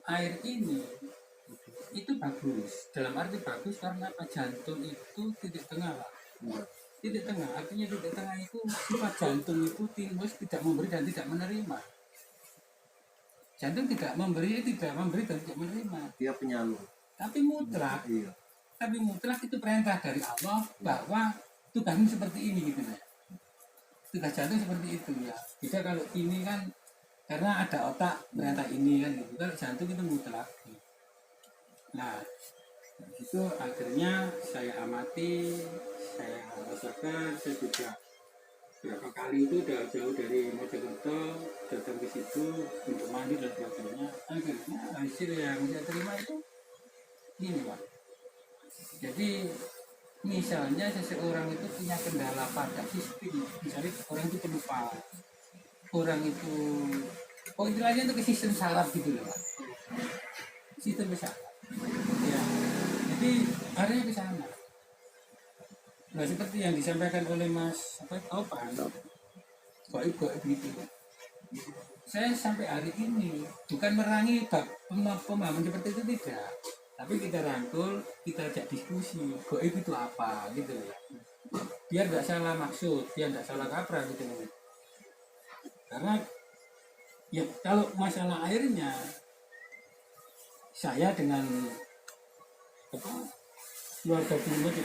air ini itu bagus, dalam arti bagus karena apa? Jantung itu titik tengah, Pak. Titik tengah, artinya titik tengah itu sifat jantung itu timus tidak memberi dan tidak menerima. Jantung tidak memberi dan tidak menerima. Dia penyalur. Tapi mutlak, Iya. tapi mutlak itu perintah dari Allah bahwa tugasmu seperti ini gitu ya. Tugas jantung seperti itu ya. Bisa kalau ini kan karena ada otak perintah ini kan gitu. Kalau jantung itu mutlak. Nah, itu akhirnya saya amati, saya rasakan, saya juga berapa kali itu udah jauh dari Mojokerto datang ke situ untuk mandi dan sebagainya. Akhirnya hasil yang saya terima itu ini, Pak. Jadi misalnya seseorang itu punya kendala pada sistem, misalnya orang itu pelupa, orang itu istilahnya itu ke sistem saraf gitu loh, Pak. Sistem saraf. Ya. Jadi arahnya ke sana. Nah, seperti yang disampaikan oleh Mas Topan, goib gitu. Saya sampai hari ini bukan merangi pemahaman seperti itu, tidak. Tapi kita rangkul, kita ajak diskusi, goib itu apa gitu ya. Biar nggak salah maksud, biar nggak salah kaprah gitu. Karena ya kalau masalah airnya, saya dengan keluarga Bimo di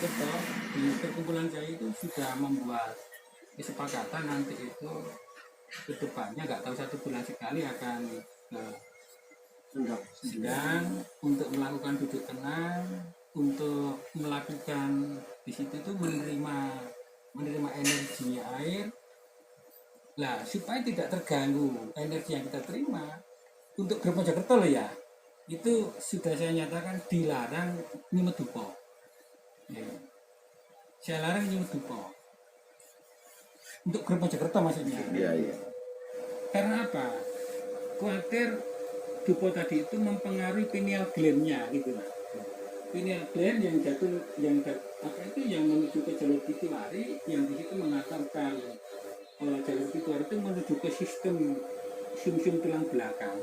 perkumpulan saya itu sudah membuat kesepakatan nanti itu kedepannya nggak tahu 1 bulan sekali akan sedang untuk melakukan duduk tenang, untuk melakukan di situ itu menerima energi air lah supaya tidak terganggu energi yang kita terima. Untuk Grup Mojokerto loh ya, itu sudah saya nyatakan dilarang nyumet dupo. Ya. Saya larang nyumet dupo. Untuk Grup Mojokerto maksudnya. Iya. Karena apa? Khawatir dupo tadi itu mempengaruhi pineal gland-nya gitu lah. Pineal gland yang jatuh yang menuju ke jalur pituitari, yang di situ mengatakan jalur pituitari itu menuju ke sistem sumsum tulang belakang.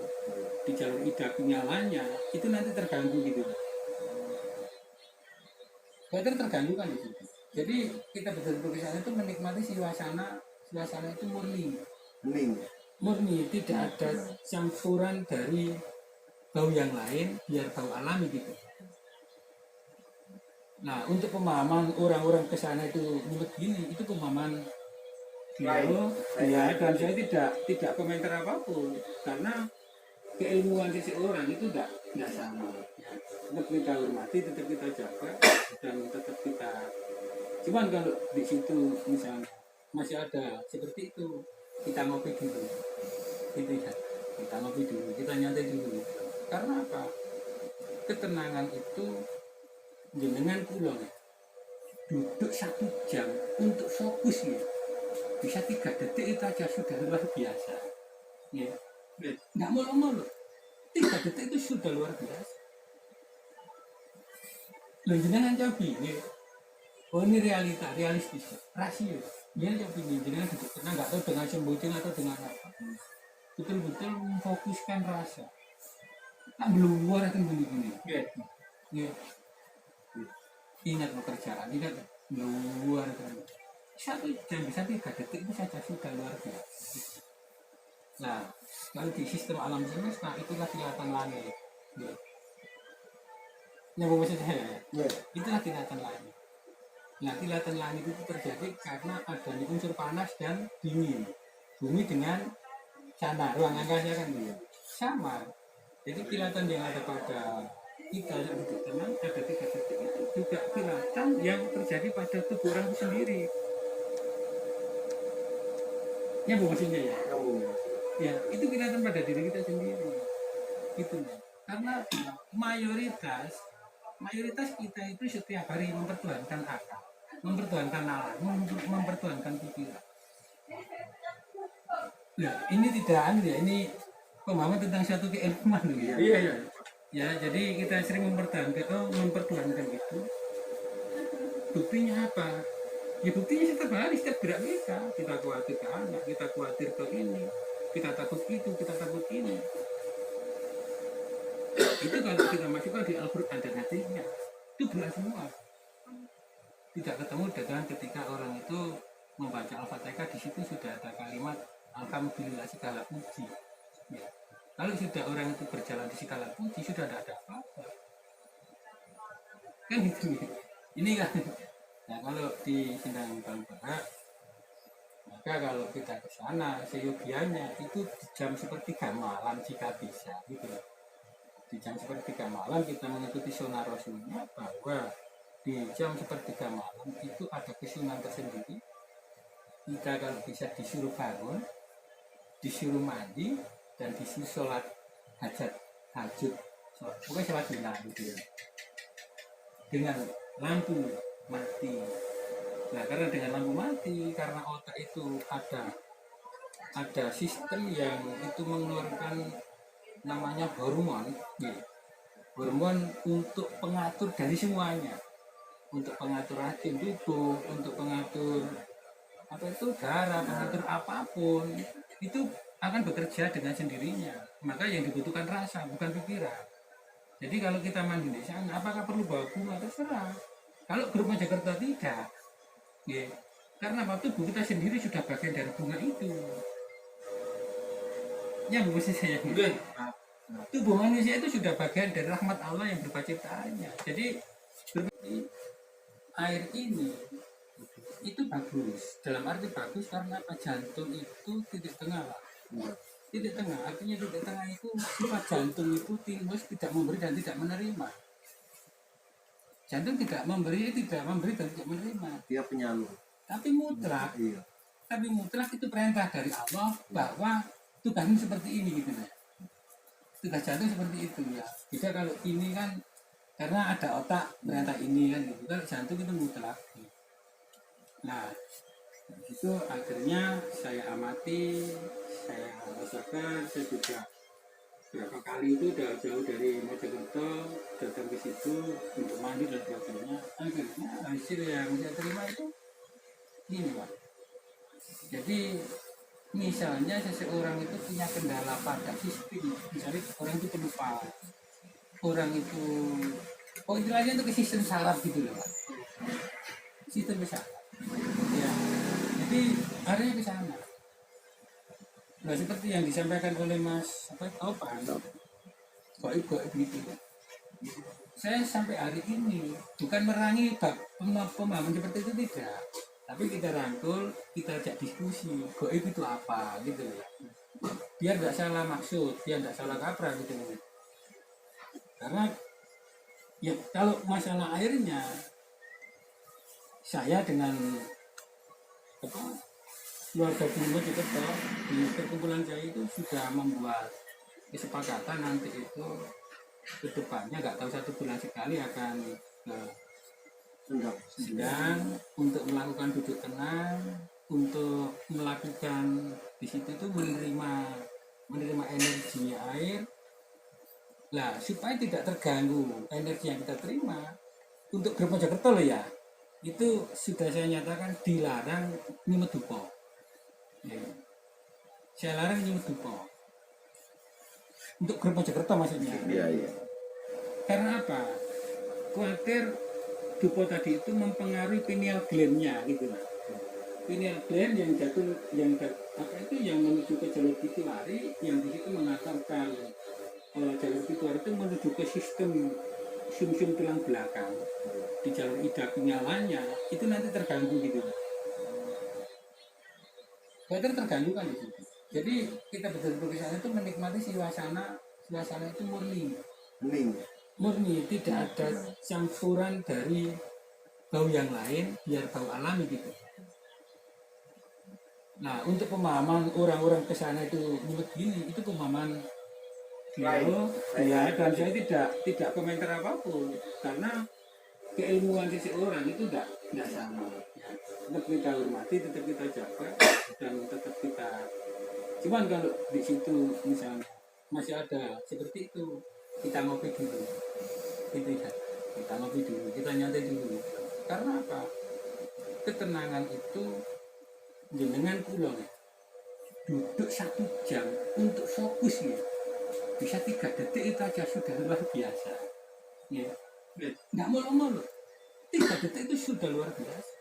Di jalur ida nyalanya itu nanti terganggu gitu. Khawatir terganggu kan di situ. Jadi kita betul-betul ke sana itu menikmati suasana itu murni, tidak ada campuran dari bau yang lain, biar bau alami gitu. Nah, untuk pemahaman orang-orang ke sana itu begini, itu pemahaman beliau ya, dan saya tidak komentar apapun karena keilmuan seseorang itu tidak sama. Tetap kita hormati, tetap kita jaga, dan tetap kita. Cuman kalau di situ misalnya masih ada seperti itu, kita ngopi dulu, gitu ya. Kita ngopi dulu, kita nyantai dulu. Karena apa? Ketenangan itu jenengan pulang duduk 1 jam untuk fokus ya. Bisa 3 detik itu aja sudah luar biasa. Ya, nggak mulu-mulu. 3 detik itu sudah luar biasa. Loh, jenengan coba ini. Oh, ini realistis, rasio. Dia coba ini, jenengan duduk tenang, nggak tahu dengan sembucin atau dengan apa. Betul-betul memfokuskan rasa. Tak keluar akan gini-gini. Ya. Ingat pekerjaan, ingat luar kan. 1 jam bisa 3 detik itu saja sudah luar biasa. Nah, kalau di sistem alam semesta itulah kilatan langit. Ya. Nyambung maksud saya, itulah kilatan langit. Nah, kilatan langit itu terjadi karena adanya unsur panas dan dingin. Bumi dengan sana, ruang angkasa kan gitu. Sama. Jadi kilatan yang ada pada kita yang duduk tenang, ada 3 detik itu juga kilatan yang terjadi pada tubuh orang itu sendiri. Nyambung maksudnya ya? Ya, itu kelihatan pada diri kita sendiri. Gitu. Karena mayoritas kita itu setiap hari mempertuhankan akal, mempertuhankan nalar, mempertuhankan pikiran. Nah, ini tidak ya, ini pemahaman tentang satu keilmuan ya. Iya. Ya, jadi kita sering mempertuhankan itu. Buktinya apa? Ya buktinya setiap hari, setiap gerak kita khawatir ke anak, kita khawatir ke ini, kita takut itu, kita takut ini. Itu kalau kita masukkan di Al-Quran dan hadisnya itu benar semua. Tidak ketemu dengan ketika orang itu membaca Al-Fatihah, di situ sudah ada kalimat alhamdulillah segala puji. Ya. Kalau sudah orang itu berjalan di segala puji, sudah tidak ada apa-apa. Kan gitu. Ini kan. Nah, kalau di Sindang Barat, maka kalau kita ke sana, seyogianya itu di jam sepertiga malam jika bisa, gitu. Di jam sepertiga malam kita mengikuti sunnah Rasulnya, bahwa di jam sepertiga malam itu ada kesunahan tersendiri. Kita kalau bisa disuruh bangun, disuruh mandi, dan disuruh sholat hajat, pokoknya sholat sunnah gitu ya. Dengan lampu mati. Nah, karena dengan lampu mati, karena otak itu ada sistem yang itu mengeluarkan namanya hormon, ya. Hormon untuk pengatur dari semuanya, untuk pengatur racun tubuh, untuk pengatur apa itu darah, pengatur apapun itu akan bekerja dengan sendirinya. Maka yang dibutuhkan rasa, bukan pikiran. Jadi kalau kita mandi di sana, apakah perlu bawa bunga? Terserah. Kalau grup Jakarta tidak, ya, karena waktu tubuh kita sendiri sudah bagian dari bunga itu. Yang mesti saya tubuh manusia itu sudah bagian dari rahmat Allah yang berupa ciptaannya. Jadi air ini itu bagus. Dalam arti bagus karena apa? Jantung itu titik tengah. Titik tengah, artinya titik tengah itu sifat jantung itu timbus tidak memberi dan tidak menerima. Jantung tidak memberi dan tidak menerima. Dia penyalur. Tapi mutlak. Iya. Tapi mutlak itu perintah dari Allah bahwa tugasmu seperti ini gitu ya. Tugas jantung seperti itu ya. Bisa kalau ini kan karena ada otak perintah ini kan gitu. Kalau jantung itu mutlak. Nah, itu akhirnya saya amati, saya rasakan, saya juga berapa kali itu udah jauh dari Mojokerto datang ke situ untuk mandi dan sebagainya. Akhirnya hasil yang saya terima itu ini Pak. Jadi misalnya seseorang itu punya kendala pada sistem, misalnya orang itu pelupa, orang itu istilahnya itu ke sistem saraf gitu loh Pak. Sistem saraf. Ya. Jadi akhirnya ke sana. Nah, seperti yang disampaikan oleh Mas Topan, goib gitu. Saya sampai hari ini bukan merangi pemahaman seperti itu tidak, tapi kita rangkul, kita ajak diskusi, goib itu apa gitu ya. Biar nggak salah maksud, biar nggak salah kaprah gitu. Karena ya kalau masalah airnya, saya dengan keluarga di Mojokerto di perkumpulan saya itu sudah membuat kesepakatan nanti itu ke depannya nggak tahu 1 bulan sekali akan sedang untuk melakukan duduk tenang, untuk melakukan di situ itu menerima energi air lah supaya tidak terganggu energi yang kita terima. Untuk grup Mojokerto loh ya, itu sudah saya nyatakan dilarang nyumet dupo. Ya. Saya larang nyumet dupo untuk grup Mojokerto maksudnya. Iya. Karena apa? Khawatir dupo tadi itu mempengaruhi pineal gland-nya gitu lah. Pineal gland yang jatuh yang menuju ke jalur pituitari, yang di situ mengatakan jalur pituitari itu menuju ke sistem sumsum tulang belakang di jalur ida pinealanya itu nanti terganggu gitu. Khawatir terganggu kan di situ. Jadi kita betul-betul ke sana itu menikmati suasana itu murni, tidak ada campuran dari bau yang lain, biar bau alami gitu. Nah, untuk pemahaman orang-orang ke sana itu begini, itu pemahaman beliau, ya, dan saya tidak komentar apapun karena keilmuan seseorang itu tidak sama. Tetap kita hormati, tetap kita jaga, dan tetap kita. Cuman kalau di situ misalnya masih ada seperti itu, kita ngopi dulu, gitu ya. Kita ngopi dulu, kita nyantai dulu. Karena apa? Ketenangan itu jenengan pulang duduk 1 jam untuk fokus ya. bisa 3 detik itu aja sudah luar biasa. Ya, Ya. nggak mulu-mulu. 3 detik itu sudah luar biasa.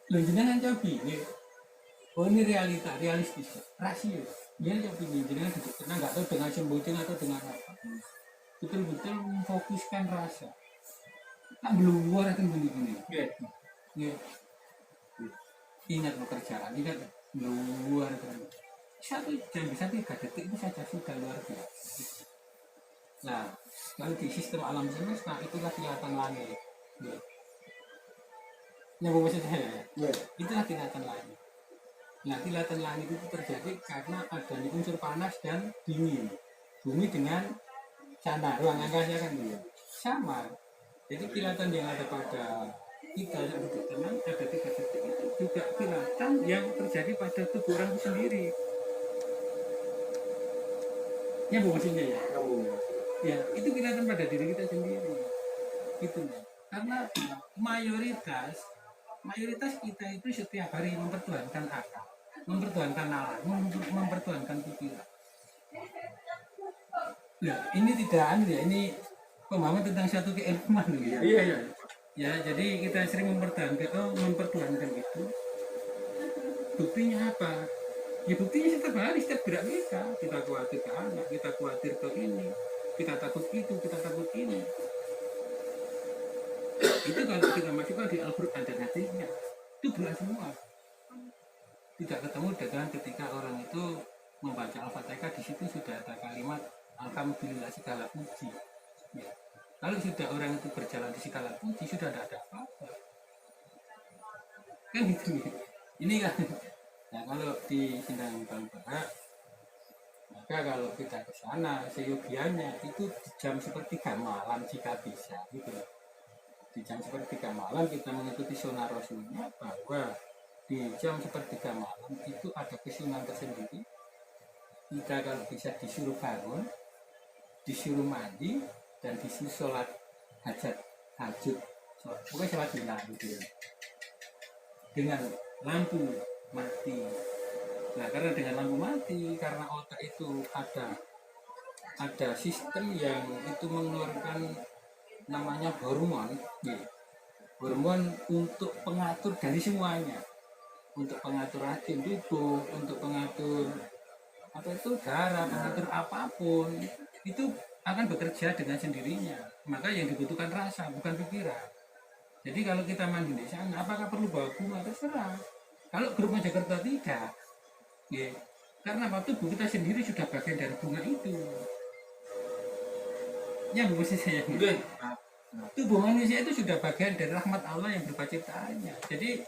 Loh jenengan coba nih, oh ini realita, realistis, rasio. Dia coba nih, jenengan duduk tenang, nggak tahu dengan sembucin atau dengan apa. Betul-betul memfokuskan rasa. Tak meluar akan gini-gini. Ya. Ya. Ingat pekerjaan, ingat luar kan. Satu jam bisa 3 detik itu saja sudah luar biasa. Nah, kalau di sistem alam semesta itulah kelihatan langit. Ya. Yang maksud saya, Ya. itulah kilatan langit. Nah, kilatan langit itu terjadi karena adanya unsur panas dan dingin. Bumi dengan sana, ruang angkasa kan dia sama. Jadi kilatan yang ada pada kita yang duduk tenang ada 3 detik itu juga kilatan yang terjadi pada tubuh orang itu sendiri. Ya maksudnya ya. Ya, itu kilatan pada diri kita sendiri. Gitu ya. Karena mayoritas kita itu setiap hari mempertuhankan akal, mempertuhankan nalar, mempertuhankan pikiran. Nah, ini tidak aneh ya, ini pemahaman tentang satu keilmuan ya. Iya, iya. Ya, jadi kita sering mempertuhankan itu. Buktinya apa? Ya buktinya setiap hari, setiap gerak kita khawatir ke anak, kita khawatir ke ini, kita takut itu, kita takut ini. Itu kalau kita masukkan di Al-Quran dan hadisnya, itu berat semua. Tidak ketemu dengan ketika orang itu membaca Al-Fatihah, di situ sudah ada kalimat Alhamdulillah segala puji. Ya. Kalau sudah orang itu berjalan di segala puji, sudah tidak ada apa-apa. Kan gitu. Ini kan. Nah, kalau di Sindang Barat, maka kalau kita ke sana, seyogianya itu di jam sepertiga malam jika bisa, gitu. Di jam sepertiga malam kita mengikuti sunnah Rasulnya bahwa di jam sepertiga malam itu ada kesunahan tersendiri. Kita kalau bisa disuruh bangun, disuruh mandi, dan disuruh sholat hajat, bukan sholat bilang gitu ya. Dengan lampu mati. Nah, karena dengan lampu mati, karena otak itu ada sistem yang itu mengeluarkan namanya hormon, ya. Hormon untuk pengatur dari semuanya, untuk pengatur racun tubuh, untuk pengatur apa itu darah, pengatur apapun itu akan bekerja dengan sendirinya. Maka yang dibutuhkan rasa bukan pikiran. Jadi kalau kita mandi di sana, apakah perlu bawa bunga? Terserah. Kalau grup Jakarta tidak, ya, karena waktu tubuh kita sendiri sudah bagian dari bunga itu. Yang mesti saya tubuh manusia itu sudah bagian dari rahmat Allah yang berupa ciptaannya. Jadi